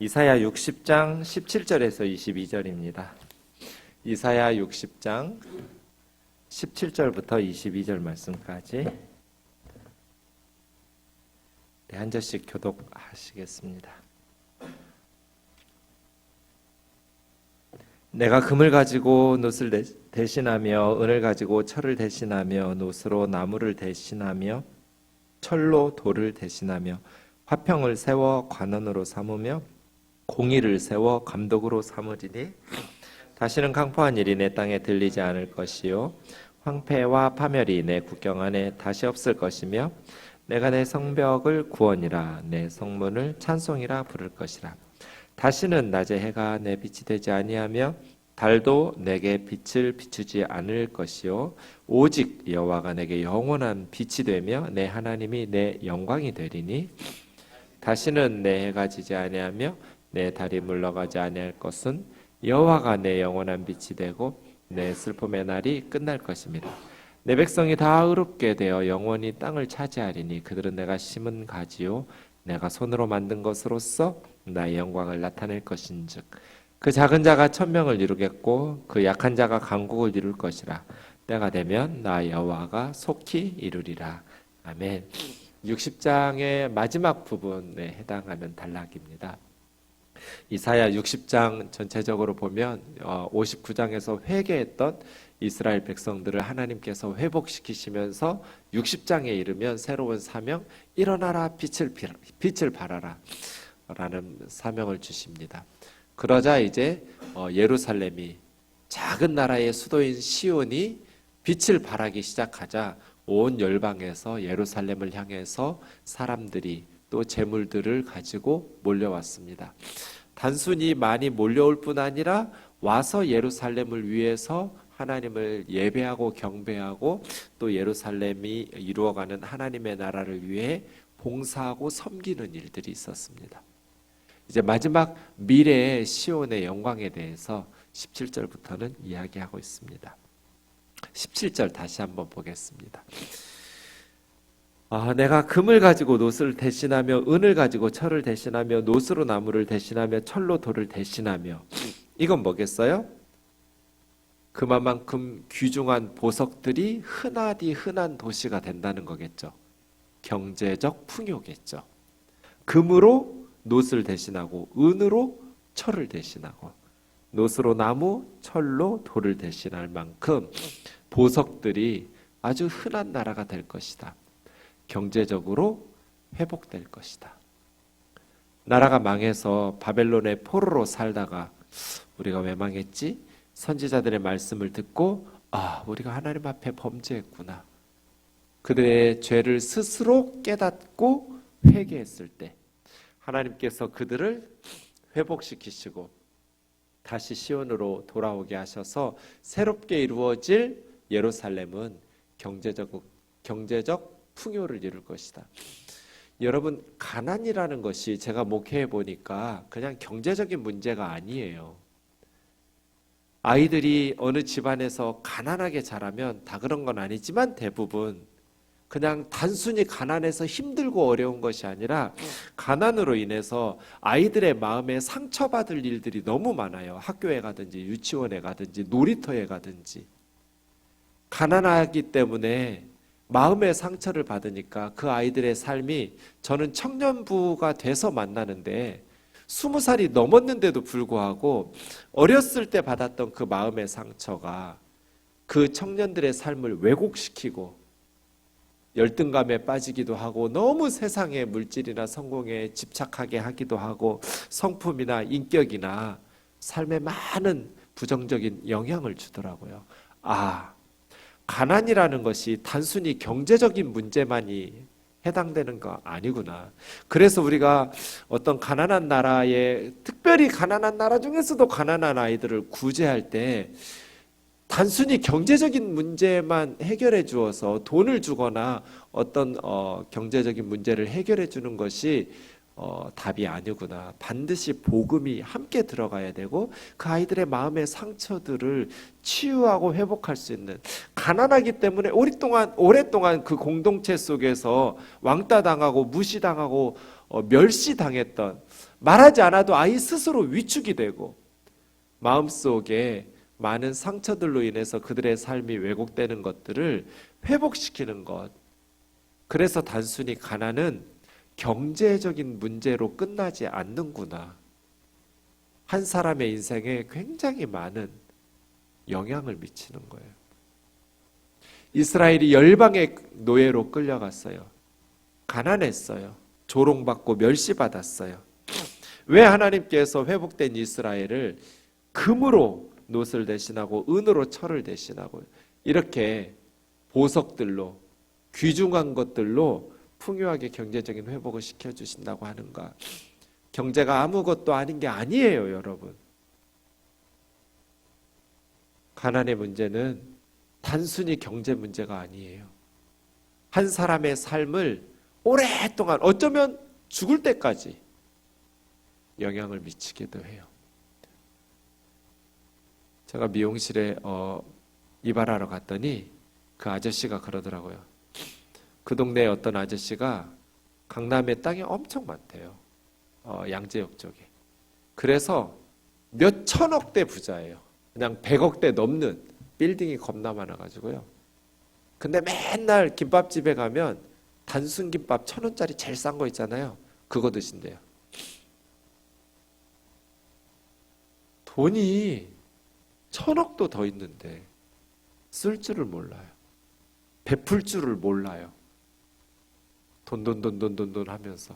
이사야 60장 17절에서 22절입니다. 이사야 60장 17절부터 22절 말씀까지 한 절씩 교독하시겠습니다. 내가 금을 가지고 놋을 대신하며 은을 가지고 철을 대신하며 놋으로 나무를 대신하며 철로 돌을 대신하며 화평을 세워 관원으로 삼으며 공의를 세워 감독으로 삼으리니 다시는 강포한 일이 내 땅에 들리지 않을 것이요 황폐와 파멸이 내 국경 안에 다시 없을 것이며 내가 내 성벽을 구원이라 내 성문을 찬송이라 부를 것이라. 다시는 낮에 해가 내 빛이 되지 아니하며 달도 내게 빛을 비추지 않을 것이요 오직 여호와가 내게 영원한 빛이 되며 내 하나님이 내 영광이 되리니 다시는 내 해가 지지 아니하며 내 달이 물러가지 아니할 것은 여호와가 내 영원한 빛이 되고 내 슬픔의 날이 끝날 것입니다. 내 백성이 다 의롭게 되어 영원히 땅을 차지하리니 그들은 내가 심은 가지요 내가 손으로 만든 것으로서 나의 영광을 나타낼 것인즉 그 작은 자가 천명을 이루겠고 그 약한 자가 강국을 이룰 것이라. 때가 되면 나 여호와가 속히 이루리라. 아멘. 60장의 마지막 부분에 해당하는 단락입니다. 이사야 60장 전체적으로 보면 59장에서 회개했던 이스라엘 백성들을 하나님께서 회복시키시면서 60장에 이르면 새로운 사명, 일어나라 빛을 발하라 라는 사명을 주십니다. 그러자 이제 예루살렘이 작은 나라의 수도인 시온이 빛을 발하기 시작하자 온 열방에서 예루살렘을 향해서 사람들이 또 재물들을 가지고 몰려왔습니다. 단순히 많이 몰려올 뿐 아니라 와서 예루살렘을 위해서 하나님을 예배하고 경배하고 또 예루살렘이 이루어가는 하나님의 나라를 위해 봉사하고 섬기는 일들이 있었습니다. 이제 마지막 미래의 시온의 영광에 대해서 17절부터는 이야기하고 있습니다. 17절 다시 한번 보겠습니다. 내가 금을 가지고 놋을 대신하며 은을 가지고 철을 대신하며 놋으로 나무를 대신하며 철로 돌을 대신하며 이건 뭐겠어요? 그만큼 귀중한 보석들이 흔하디 흔한 도시가 된다는 거겠죠. 경제적 풍요겠죠. 금으로 놋을 대신하고 은으로 철을 대신하고 놋으로 나무, 철로 돌을 대신할 만큼 보석들이 아주 흔한 나라가 될 것이다. 경제적으로 회복될 것이다. 나라가 망해서 바벨론의 포로로 살다가 우리가 왜 망했지? 선지자들의 말씀을 듣고 우리가 하나님 앞에 범죄했구나. 그들의 죄를 스스로 깨닫고 회개했을 때 하나님께서 그들을 회복시키시고 다시 시온으로 돌아오게 하셔서 새롭게 이루어질 예루살렘은 경제적 풍요를 이룰 것이다. 여러분, 가난이라는 것이 제가 목회해 보니까 그냥 경제적인 문제가 아니에요. 아이들이 어느 집안에서 가난하게 자라면 다 그런 건 아니지만 대부분 그냥 단순히 가난해서 힘들고 어려운 것이 아니라 가난으로 인해서 아이들의 마음에 상처받을 일들이 너무 많아요. 학교에 가든지 유치원에 가든지 놀이터에 가든지. 가난하기 때문에 마음의 상처를 받으니까 그 아이들의 삶이, 저는 청년부가 돼서 만나는데 20살이 넘었는데도 불구하고 어렸을 때 받았던 그 마음의 상처가 그 청년들의 삶을 왜곡시키고 열등감에 빠지기도 하고 너무 세상의 물질이나 성공에 집착하게 하기도 하고 성품이나 인격이나 삶에 많은 부정적인 영향을 주더라고요. 가난이라는 것이 단순히 경제적인 문제만이 해당되는 거 아니구나. 그래서 우리가 어떤 가난한 나라에, 특별히 가난한 나라 중에서도 가난한 아이들을 구제할 때 단순히 경제적인 문제만 해결해 주어서 돈을 주거나 어떤 경제적인 문제를 해결해 주는 것이 답이 아니구나. 반드시 복음이 함께 들어가야 되고 그 아이들의 마음의 상처들을 치유하고 회복할 수 있는, 가난하기 때문에 오랫동안 그 공동체 속에서 왕따당하고 무시당하고 멸시당했던, 말하지 않아도 아이 스스로 위축이 되고 마음속에 많은 상처들로 인해서 그들의 삶이 왜곡되는 것들을 회복시키는 것. 그래서 단순히 가난은 경제적인 문제로 끝나지 않는구나. 한 사람의 인생에 굉장히 많은 영향을 미치는 거예요. 이스라엘이 열방의 노예로 끌려갔어요. 가난했어요. 조롱받고 멸시받았어요. 왜 하나님께서 회복된 이스라엘을 금으로 놋을 대신하고 은으로 철을 대신하고 이렇게 보석들로 귀중한 것들로 풍요하게 경제적인 회복을 시켜주신다고 하는가? 경제가 아무것도 아닌 게 아니에요, 여러분. 가난의 문제는 단순히 경제 문제가 아니에요. 한 사람의 삶을 오랫동안 어쩌면 죽을 때까지 영향을 미치기도 해요. 제가 미용실에 이발하러 갔더니 그 아저씨가 그러더라고요. 그 동네에 어떤 아저씨가 강남에 땅이 엄청 많대요. 양재역 쪽에. 그래서 몇 천억대 부자예요. 그냥 100억대 넘는 빌딩이 겁나 많아가지고요. 근데 맨날 김밥집에 가면 단순 김밥 1,000원짜리 제일 싼 거 있잖아요. 그거 드신대요. 돈이 1,000억도 더 있는데 쓸 줄을 몰라요. 베풀 줄을 몰라요. 돈 하면서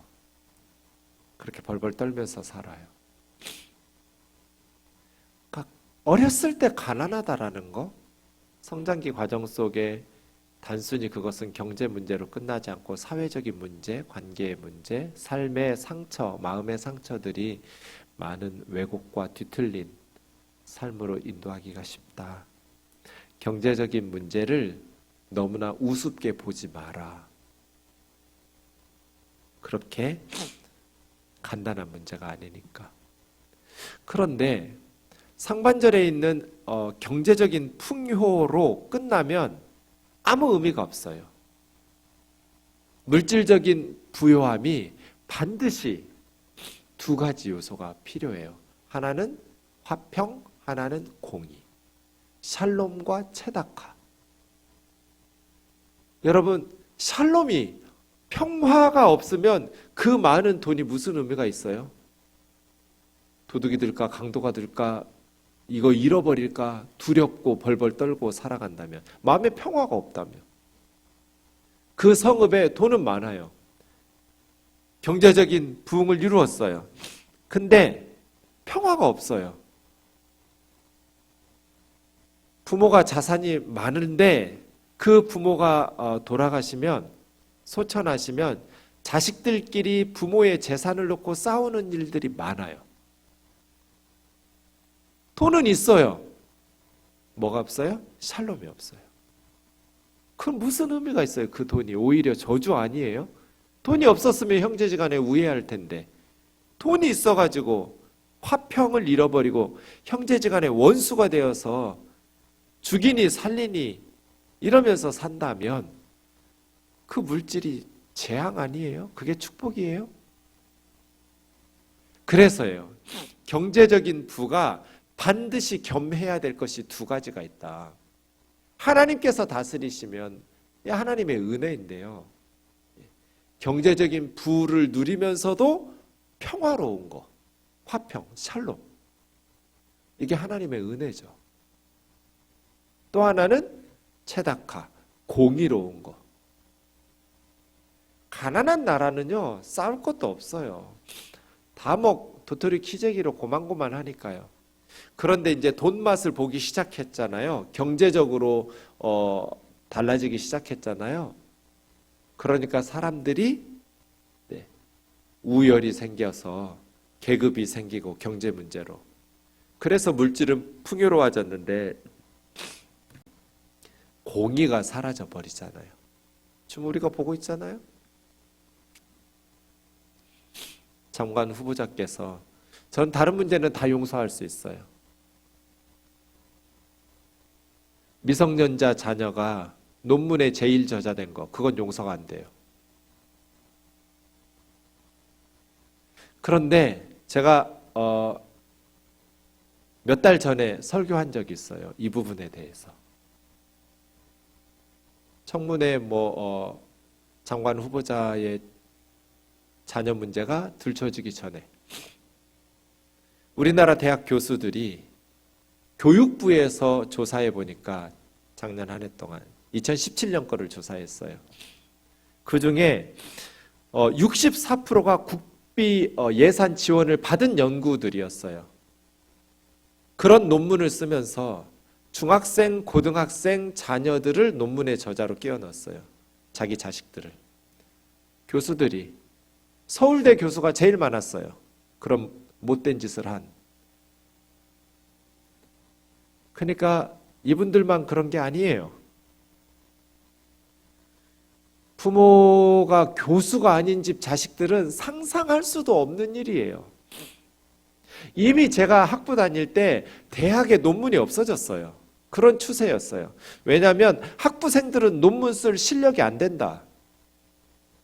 그렇게 벌벌 떨면서 살아요. 그러니까 어렸을 때 가난하다라는 거, 성장기 과정 속에 단순히 그것은 경제 문제로 끝나지 않고 사회적인 문제, 관계의 문제, 삶의 상처, 마음의 상처들이 많은 왜곡과 뒤틀린 삶으로 인도하기가 쉽다. 경제적인 문제를 너무나 우습게 보지 마라. 그렇게 간단한 문제가 아니니까. 그런데 상반절에 있는 경제적인 풍요로 끝나면 아무 의미가 없어요. 물질적인 부요함이 반드시 두 가지 요소가 필요해요. 하나는 화평, 하나는 공의. 샬롬과 체다카. 여러분, 샬롬이 평화가 없으면 그 많은 돈이 무슨 의미가 있어요? 도둑이 들까 강도가 들까 이거 잃어버릴까 두렵고 벌벌 떨고 살아간다면, 마음에 평화가 없다면, 그 성읍에 돈은 많아요. 경제적인 부흥을 이루었어요. 근데 평화가 없어요. 부모가 자산이 많은데 그 부모가 돌아가시면, 소천하시면 자식들끼리 부모의 재산을 놓고 싸우는 일들이 많아요. 돈은 있어요. 뭐가 없어요? 샬롬이 없어요. 그럼 무슨 의미가 있어요? 그 돈이 오히려 저주 아니에요? 돈이 없었으면 형제지간에 우애할 텐데, 돈이 있어가지고 화평을 잃어버리고 형제지간에 원수가 되어서 죽이니 살리니 이러면서 산다면 그 물질이 재앙 아니에요? 그게 축복이에요? 그래서요, 경제적인 부가 반드시 겸해야 될 것이 두 가지가 있다. 하나님께서 다스리시면 하나님의 은혜인데요, 경제적인 부를 누리면서도 평화로운 거, 화평, 샬롬, 이게 하나님의 은혜죠. 또 하나는 체다카, 공의로운 거. 가난한 나라는요, 싸울 것도 없어요. 다 도토리 키재기로 고만고만 하니까요. 그런데 이제 돈 맛을 보기 시작했잖아요. 경제적으로 달라지기 시작했잖아요. 그러니까 사람들이 우열이 생겨서 계급이 생기고 경제 문제로. 그래서 물질은 풍요로워졌는데 공의가 사라져 버리잖아요. 지금 우리가 보고 있잖아요. 장관 후보자께서, 전 다른 문제는 다 용서할 수 있어요. 미성년자 자녀가 논문에 제일 저자된 거, 그건 용서가 안 돼요. 그런데 제가 몇 달 전에 설교한 적이 있어요. 이 부분에 대해서. 청문회 장관 후보자의 자녀 문제가 들춰지기 전에 우리나라 대학 교수들이 교육부에서 조사해 보니까 작년 한 해 동안 2017년 거를 조사했어요. 그 중에 64%가 국비 예산 지원을 받은 연구들이었어요. 그런 논문을 쓰면서 중학생, 고등학생 자녀들을 논문의 저자로 끼워 넣었어요. 자기 자식들을. 교수들이. 서울대 교수가 제일 많았어요. 그런 못된 짓을 한. 그러니까 이분들만 그런 게 아니에요. 부모가 교수가 아닌 집 자식들은 상상할 수도 없는 일이에요. 이미 제가 학부 다닐 때 대학에 논문이 없어졌어요. 그런 추세였어요. 왜냐하면 학부생들은 논문 쓸 실력이 안 된다.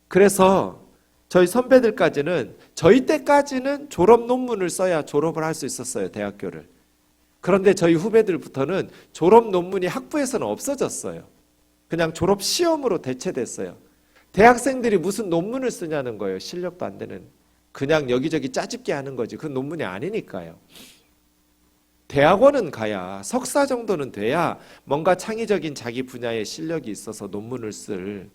그래서 저희 선배들까지는 저희 때까지는 졸업 논문을 써야 졸업을 할 수 있었어요. 대학교를. 그런데 저희 후배들부터는 졸업 논문이 학부에서는 없어졌어요. 그냥 졸업 시험으로 대체됐어요. 대학생들이 무슨 논문을 쓰냐는 거예요. 실력도 안 되는. 그냥 여기저기 짜집기 하는 거지. 그 논문이 아니니까요. 대학원은 가야 석사 정도는 돼야 뭔가 창의적인 자기 분야의 실력이 있어서 논문을 쓸.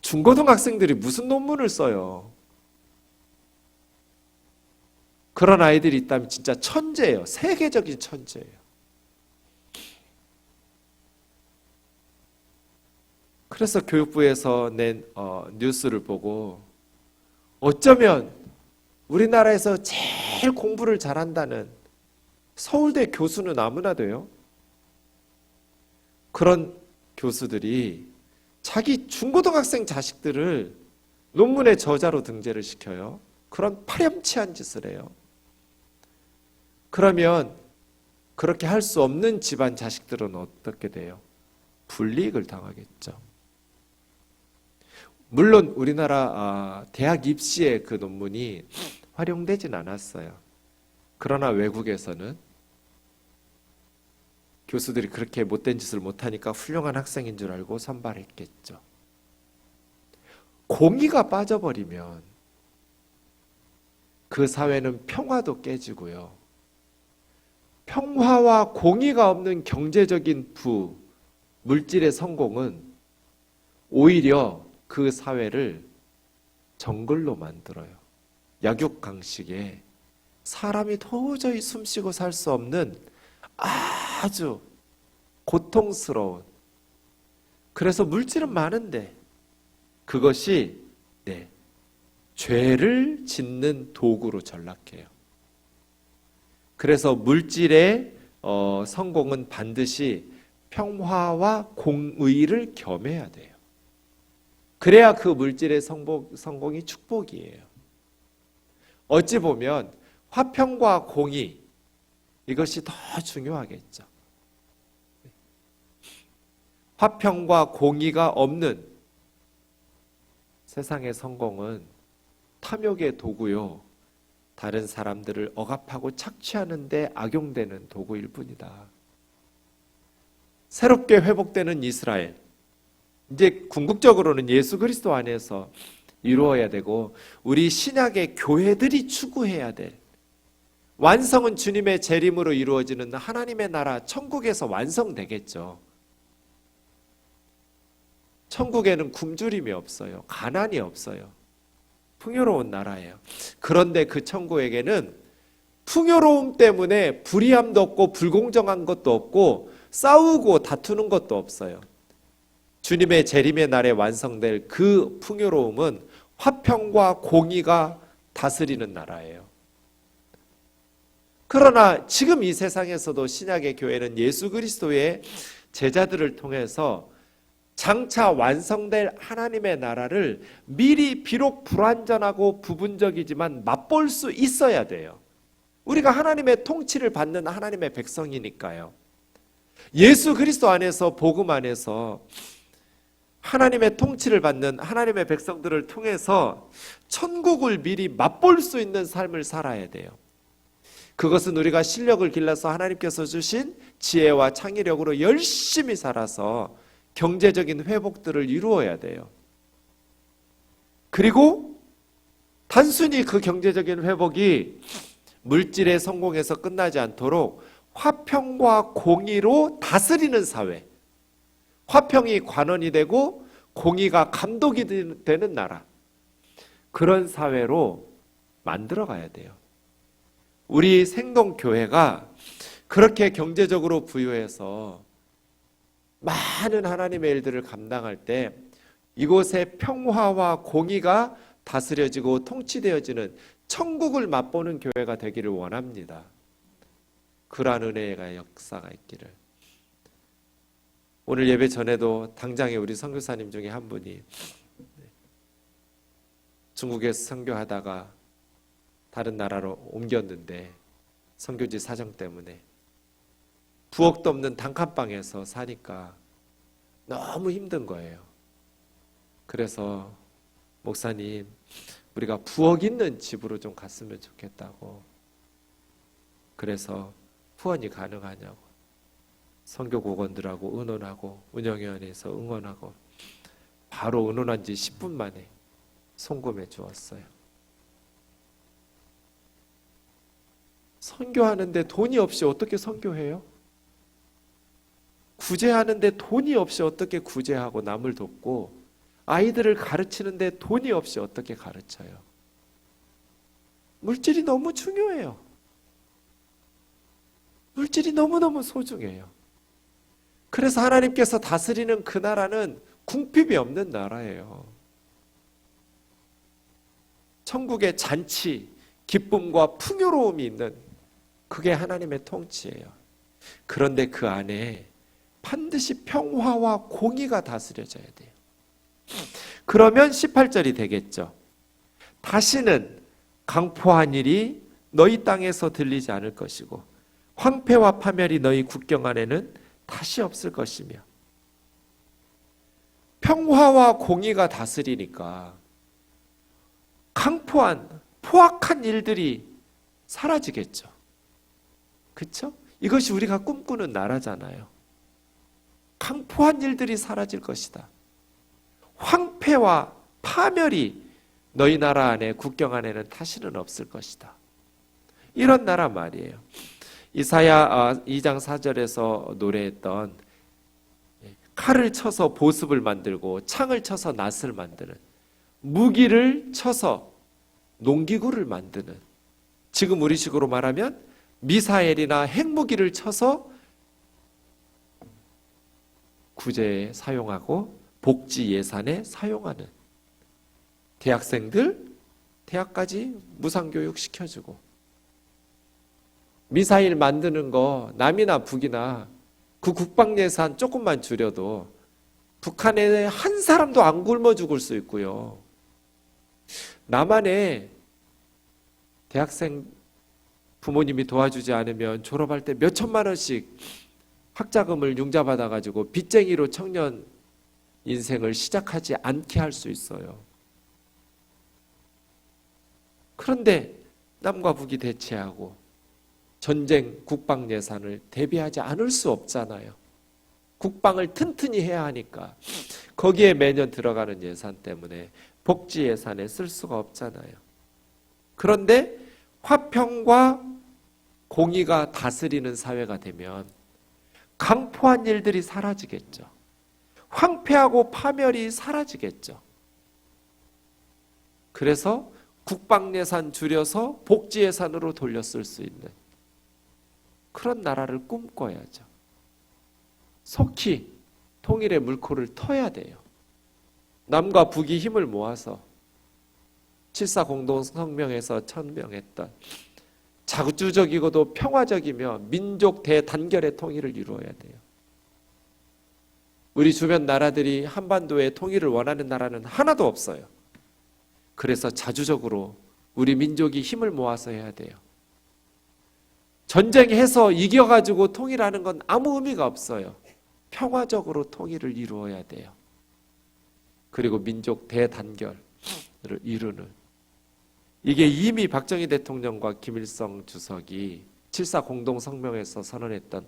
중고등학생들이 무슨 논문을 써요. 그런 아이들이 있다면 진짜 천재예요. 세계적인 천재예요. 그래서 교육부에서 낸 뉴스를 보고 어쩌면 우리나라에서 제일 공부를 잘한다는 서울대 교수는 아무나 돼요. 그런 교수들이 자기 중고등학생 자식들을 논문의 저자로 등재를 시켜요. 그런 파렴치한 짓을 해요. 그러면 그렇게 할 수 없는 집안 자식들은 어떻게 돼요? 불이익을 당하겠죠. 물론 우리나라 대학 입시에 그 논문이 활용되진 않았어요. 그러나 외국에서는 교수들이 그렇게 못된 짓을 못하니까 훌륭한 학생인 줄 알고 선발했겠죠. 공의가 빠져버리면 그 사회는 평화도 깨지고요. 평화와 공의가 없는 경제적인 물질의 성공은 오히려 그 사회를 정글로 만들어요. 약육강식에 사람이 도저히 숨쉬고 살 수 없는 아주 고통스러운, 그래서 물질은 많은데 그것이 죄를 짓는 도구로 전락해요. 그래서 물질의 성공은 반드시 평화와 공의를 겸해야 돼요. 그래야 그 물질의 성공이 축복이에요. 어찌 보면 화평과 공의, 이것이 더 중요하겠죠. 화평과 공의가 없는 세상의 성공은 탐욕의 도구요, 다른 사람들을 억압하고 착취하는 데 악용되는 도구일 뿐이다. 새롭게 회복되는 이스라엘, 이제 궁극적으로는 예수 그리스도 안에서 이루어야 되고 우리 신약의 교회들이 추구해야 될 완성은 주님의 재림으로 이루어지는 하나님의 나라 천국에서 완성되겠죠. 천국에는 굶주림이 없어요. 가난이 없어요. 풍요로운 나라예요. 그런데 그 천국에게는 풍요로움 때문에 불의함도 없고 불공정한 것도 없고 싸우고 다투는 것도 없어요. 주님의 재림의 날에 완성될 그 풍요로움은 화평과 공의가 다스리는 나라예요. 그러나 지금 이 세상에서도 신약의 교회는 예수 그리스도의 제자들을 통해서 장차 완성될 하나님의 나라를 미리 비록 불완전하고 부분적이지만 맛볼 수 있어야 돼요. 우리가 하나님의 통치를 받는 하나님의 백성이니까요. 예수 그리스도 안에서, 복음 안에서 하나님의 통치를 받는 하나님의 백성들을 통해서 천국을 미리 맛볼 수 있는 삶을 살아야 돼요. 그것은 우리가 실력을 길러서 하나님께서 주신 지혜와 창의력으로 열심히 살아서 경제적인 회복들을 이루어야 돼요. 그리고 단순히 그 경제적인 회복이 물질의 성공에서 끝나지 않도록 화평과 공의로 다스리는 사회, 화평이 관원이 되고 공의가 감독이 되는 나라, 그런 사회로 만들어 가야 돼요. 우리 생동교회가 그렇게 경제적으로 부유해서 많은 하나님의 일들을 감당할 때 이곳에 평화와 공의가 다스려지고 통치되어지는 천국을 맛보는 교회가 되기를 원합니다. 그러한 은혜의 역사가 있기를. 오늘 예배 전에도 당장에 우리 선교사님 중에 한 분이 중국에서 선교하다가 다른 나라로 옮겼는데 선교지 사정 때문에 부엌도 없는 단칸방에서 사니까 너무 힘든 거예요. 그래서 목사님, 우리가 부엌 있는 집으로 좀 갔으면 좋겠다고. 그래서 후원이 가능하냐고 선교국원들하고 의논하고 운영위원회에서 응원하고 바로 의논한 지 10분 만에 송금해 주었어요. 선교하는데 돈이 없이 어떻게 선교해요? 구제하는데 돈이 없이 어떻게 구제하고 남을 돕고 아이들을 가르치는데 돈이 없이 어떻게 가르쳐요? 물질이 너무 중요해요. 물질이 너무너무 소중해요. 그래서 하나님께서 다스리는 그 나라는 궁핍이 없는 나라예요. 천국의 잔치, 기쁨과 풍요로움이 있는 그게 하나님의 통치예요. 그런데 그 안에 반드시 평화와 공의가 다스려져야 돼요. 그러면 18절이 되겠죠. 다시는 강포한 일이 너희 땅에서 들리지 않을 것이고 황폐와 파멸이 너희 국경 안에는 다시 없을 것이며. 평화와 공의가 다스리니까 강포한 포악한 일들이 사라지겠죠. 그렇죠? 이것이 우리가 꿈꾸는 나라잖아요. 강포한 일들이 사라질 것이다. 황폐와 파멸이 너희 나라 안에 국경 안에는 다시는 없을 것이다. 이런 나라 말이에요. 이사야 2장 4절에서 노래했던 칼을 쳐서 보습을 만들고 창을 쳐서 낫을 만드는, 무기를 쳐서 농기구를 만드는, 지금 우리식으로 말하면 미사엘이나 핵무기를 쳐서 구제에 사용하고 복지 예산에 사용하는, 대학생들 대학까지 무상교육 시켜주고, 미사일 만드는 거 남이나 북이나 그 국방 예산 조금만 줄여도 북한에 한 사람도 안 굶어 죽을 수 있고요. 남한에 대학생 부모님이 도와주지 않으면 졸업할 때 몇 천만 원씩 학자금을 융자받아 가지고 빚쟁이로 청년 인생을 시작하지 않게 할 수 있어요. 그런데 남과 북이 대치하고 전쟁 국방 예산을 대비하지 않을 수 없잖아요. 국방을 튼튼히 해야 하니까 거기에 매년 들어가는 예산 때문에 복지 예산에 쓸 수가 없잖아요. 그런데 화평과 공의가 다스리는 사회가 되면 강포한 일들이 사라지겠죠. 황폐하고 파멸이 사라지겠죠. 그래서 국방 예산 줄여서 복지 예산으로 돌려 쓸 수 있는 그런 나라를 꿈꿔야죠. 속히 통일의 물꼬를 터야 돼요. 남과 북이 힘을 모아서 7.4 공동성명에서 천명했던 자주적이고도 평화적이며 민족 대단결의 통일을 이루어야 돼요. 우리 주변 나라들이 한반도의 통일을 원하는 나라는 하나도 없어요. 그래서 자주적으로 우리 민족이 힘을 모아서 해야 돼요. 전쟁해서 이겨가지고 통일하는 건 아무 의미가 없어요. 평화적으로 통일을 이루어야 돼요. 그리고 민족 대단결을 이루는, 이게 이미 박정희 대통령과 김일성 주석이 7.4 공동성명에서 선언했던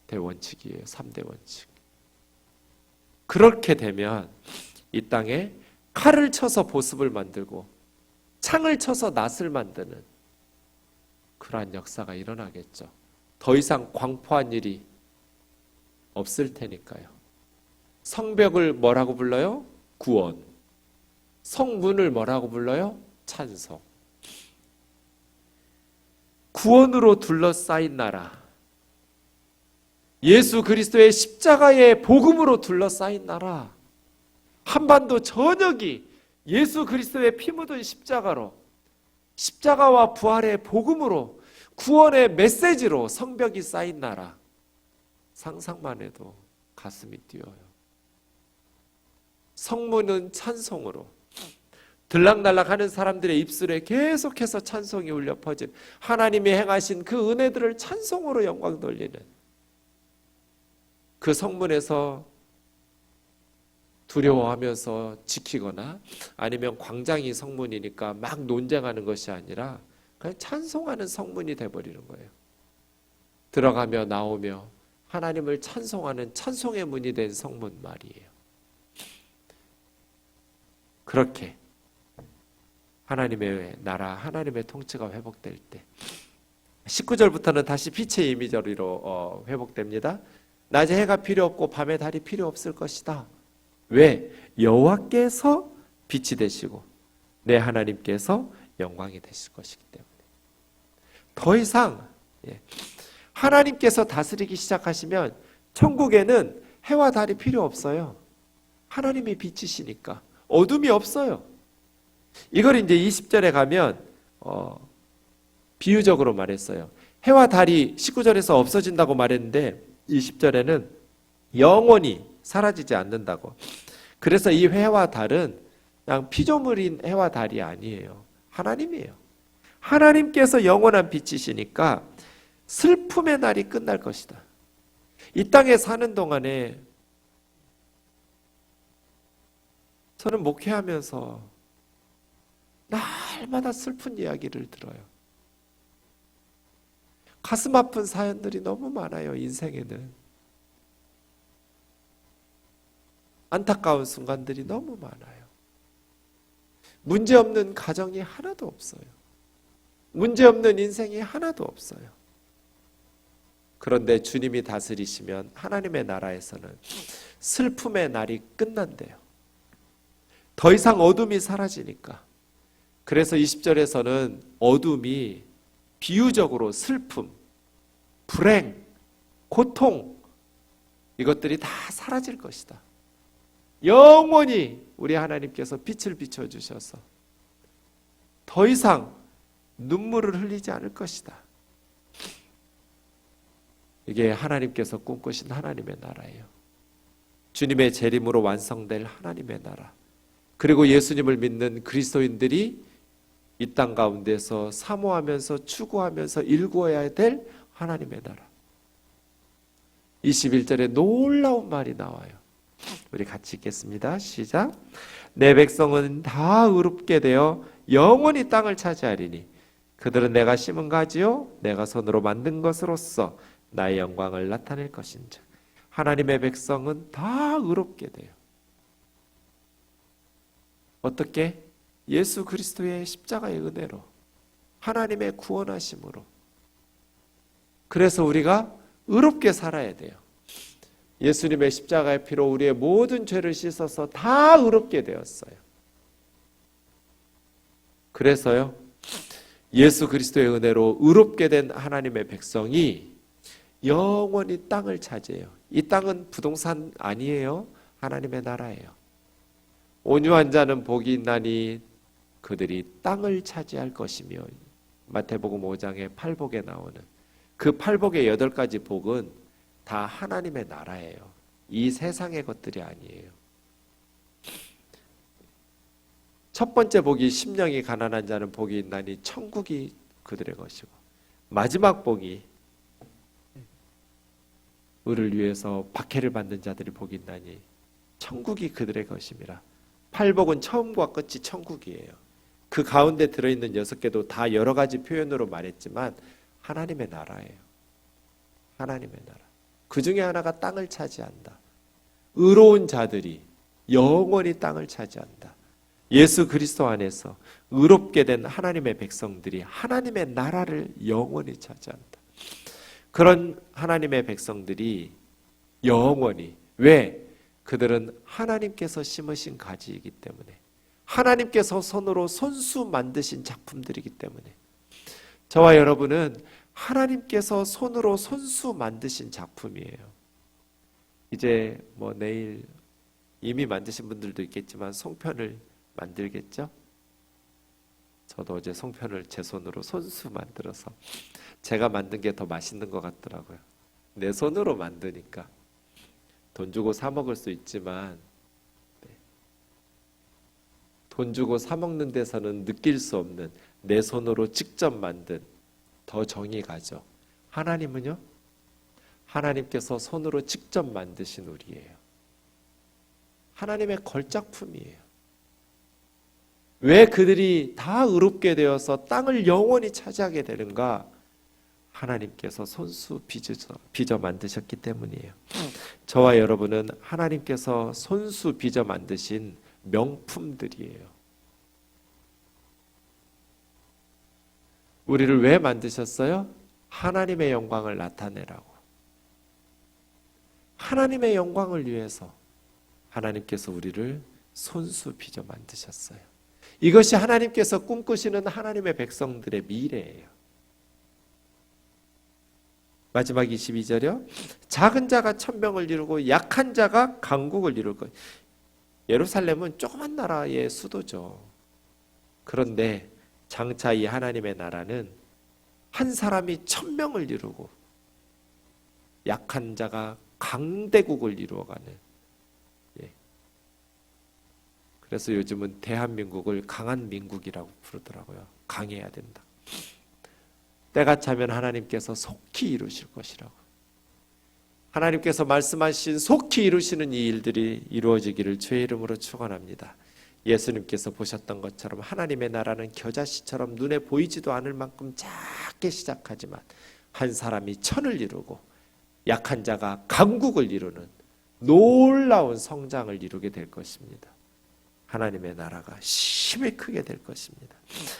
대원칙이에요. 3대 원칙. 그렇게 되면 이 땅에 칼을 쳐서 보습을 만들고 창을 쳐서 낫을 만드는 그러한 역사가 일어나겠죠. 더 이상 광포한 일이 없을 테니까요. 성벽을 뭐라고 불러요? 구원. 성문을 뭐라고 불러요? 찬송. 구원으로 둘러싸인 나라, 예수 그리스도의 십자가의 복음으로 둘러싸인 나라, 한반도 전역이 예수 그리스도의 피 묻은 십자가로, 십자가와 부활의 복음으로, 구원의 메시지로 성벽이 쌓인 나라, 상상만 해도 가슴이 뛰어요. 성문은 찬송으로, 들락날락하는 사람들의 입술에 계속해서 찬송이 울려 퍼진, 하나님이 행하신 그 은혜들을 찬송으로 영광 돌리는, 그 성문에서 두려워하면서 지키거나 아니면 광장이 성문이니까 막 논쟁하는 것이 아니라 그냥 찬송하는 성문이 돼버리는 거예요. 들어가며 나오며 하나님을 찬송하는 찬송의 문이 된 성문 말이에요. 그렇게 하나님의 나라, 하나님의 통치가 회복될 때 19절부터는 다시 빛의 이미지로 회복됩니다. 낮에 해가 필요 없고 밤에 달이 필요 없을 것이다. 왜? 여호와께서 빛이 되시고 내 하나님께서 영광이 되실 것이기 때문에. 더 이상 하나님께서 다스리기 시작하시면 천국에는 해와 달이 필요 없어요. 하나님이 빛이시니까 어둠이 없어요. 이걸 이제 20절에 가면 비유적으로 말했어요. 해와 달이 19절에서 없어진다고 말했는데 20절에는 영원히 사라지지 않는다고. 그래서 이 해와 달은 그냥 피조물인 해와 달이 아니에요. 하나님이에요. 하나님께서 영원한 빛이시니까 슬픔의 날이 끝날 것이다. 이 땅에 사는 동안에 저는 목회하면서 날마다 슬픈 이야기를 들어요. 가슴 아픈 사연들이 너무 많아요. 인생에는 안타까운 순간들이 너무 많아요. 문제없는 가정이 하나도 없어요. 문제없는 인생이 하나도 없어요. 그런데 주님이 다스리시면 하나님의 나라에서는 슬픔의 날이 끝난대요. 더 이상 어둠이 사라지니까. 그래서 20절에서는 어둠이 비유적으로 슬픔, 불행, 고통, 이것들이 다 사라질 것이다. 영원히 우리 하나님께서 빛을 비춰주셔서 더 이상 눈물을 흘리지 않을 것이다. 이게 하나님께서 꿈꾸신 하나님의 나라예요. 주님의 재림으로 완성될 하나님의 나라. 그리고 예수님을 믿는 그리스도인들이 이 땅 가운데서 사모하면서 추구하면서 일구어야 될 하나님의 나라. 21절에 놀라운 말이 나와요. 우리 같이 읽겠습니다. 시작. 내 백성은 다 의롭게 되어 영원히 땅을 차지하리니 그들은 내가 심은 가지요 내가 손으로 만든 것으로서 나의 영광을 나타낼 것인즉. 하나님의 백성은 다 의롭게 돼요. 어떻게? 예수 그리스도의 십자가의 은혜로, 하나님의 구원하심으로. 그래서 우리가 의롭게 살아야 돼요. 예수님의 십자가의 피로 우리의 모든 죄를 씻어서 다 의롭게 되었어요. 그래서요, 예수 그리스도의 은혜로 의롭게 된 하나님의 백성이 영원히 땅을 차지해요. 이 땅은 부동산 아니에요. 하나님의 나라예요. 온유한 자는 복이 있나니 그들이 땅을 차지할 것이며, 마태복음 5장의 팔복에 나오는 그 팔복의 8가지 복은 다 하나님의 나라예요. 이 세상의 것들이 아니에요. 첫 번째 복이 심령이 가난한 자는 복이 있나니 천국이 그들의 것이고, 마지막 복이 의를 위해서 박해를 받는 자들이 복이 있나니 천국이 그들의 것임이라. 팔복은 처음과 끝이 천국이에요. 그 가운데 들어있는 6개도 다 여러 가지 표현으로 말했지만 하나님의 나라예요. 하나님의 나라. 그 중에 하나가 땅을 차지한다. 의로운 자들이 영원히 땅을 차지한다. 예수 그리스도 안에서 의롭게 된 하나님의 백성들이 하나님의 나라를 영원히 차지한다. 그런 하나님의 백성들이 영원히, 왜? 그들은 하나님께서 심으신 가지이기 때문에, 하나님께서 손으로 손수 만드신 작품들이기 때문에, 저와 여러분은 하나님께서 손으로 손수 만드신 작품이에요. 이제 뭐 내일 이미 만드신 분들도 있겠지만 송편을 만들겠죠? 저도 어제 송편을 제 손으로 손수 만들어서 제가 만든 게 더 맛있는 것 같더라고요. 내 손으로 만드니까. 돈 주고 사 먹을 수 있지만 돈 주고 사 먹는 데서는 느낄 수 없는 내 손으로 직접 만든 더 정이 가죠. 하나님은요? 하나님께서 손으로 직접 만드신 우리예요. 하나님의 걸작품이에요. 왜 그들이 다 의롭게 되어서 땅을 영원히 차지하게 되는가? 하나님께서 손수 빚어 만드셨기 때문이에요. 저와 여러분은 하나님께서 손수 빚어 만드신 명품들이에요. 우리를 왜 만드셨어요? 하나님의 영광을 나타내라고. 하나님의 영광을 위해서 하나님께서 우리를 손수 빚어 만드셨어요. 이것이 하나님께서 꿈꾸시는 하나님의 백성들의 미래예요. 마지막 22절이요. 작은 자가 천명을 이루고 약한 자가 강국을 이룰 것. 예루살렘은 조그만 나라의 수도죠. 그런데 장차 이 하나님의 나라는 한 사람이 천명을 이루고 약한 자가 강대국을 이루어가는. 그래서 요즘은 대한민국을 강한 민국이라고 부르더라고요. 강해야 된다. 때가 차면 하나님께서 속히 이루실 것이라고. 하나님께서 말씀하신 속히 이루시는 이 일들이 이루어지기를 주의 이름으로 축원합니다. 예수님께서 보셨던 것처럼 하나님의 나라는 겨자씨처럼 눈에 보이지도 않을 만큼 작게 시작하지만 한 사람이 천을 이루고 약한 자가 강국을 이루는 놀라운 성장을 이루게 될 것입니다. 하나님의 나라가 심히 크게 될 것입니다.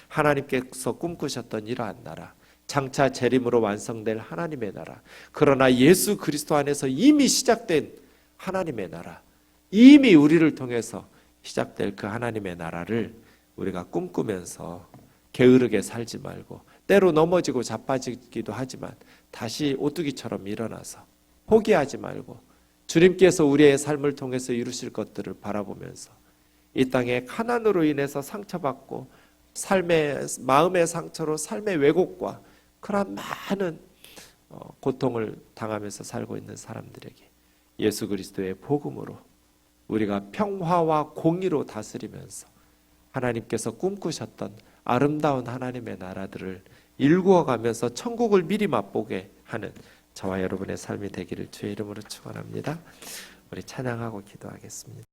하나님께서 꿈꾸셨던 이러한 나라, 장차 재림으로 완성될 하나님의 나라, 그러나 예수 그리스도 안에서 이미 시작된 하나님의 나라, 이미 우리를 통해서 시작될 그 하나님의 나라를 우리가 꿈꾸면서 게으르게 살지 말고, 때로 넘어지고 자빠지기도 하지만 다시 오뚜기처럼 일어나서 포기하지 말고 주님께서 우리의 삶을 통해서 이루실 것들을 바라보면서 이 땅에 가난으로 인해서 상처받고 마음의 상처로 삶의 왜곡과 그런 많은 고통을 당하면서 살고 있는 사람들에게 예수 그리스도의 복음으로 우리가 평화와 공의로 다스리면서 하나님께서 꿈꾸셨던 아름다운 하나님의 나라들을 일구어가면서 천국을 미리 맛보게 하는 저와 여러분의 삶이 되기를 주의 이름으로 축원합니다. 우리 찬양하고 기도하겠습니다.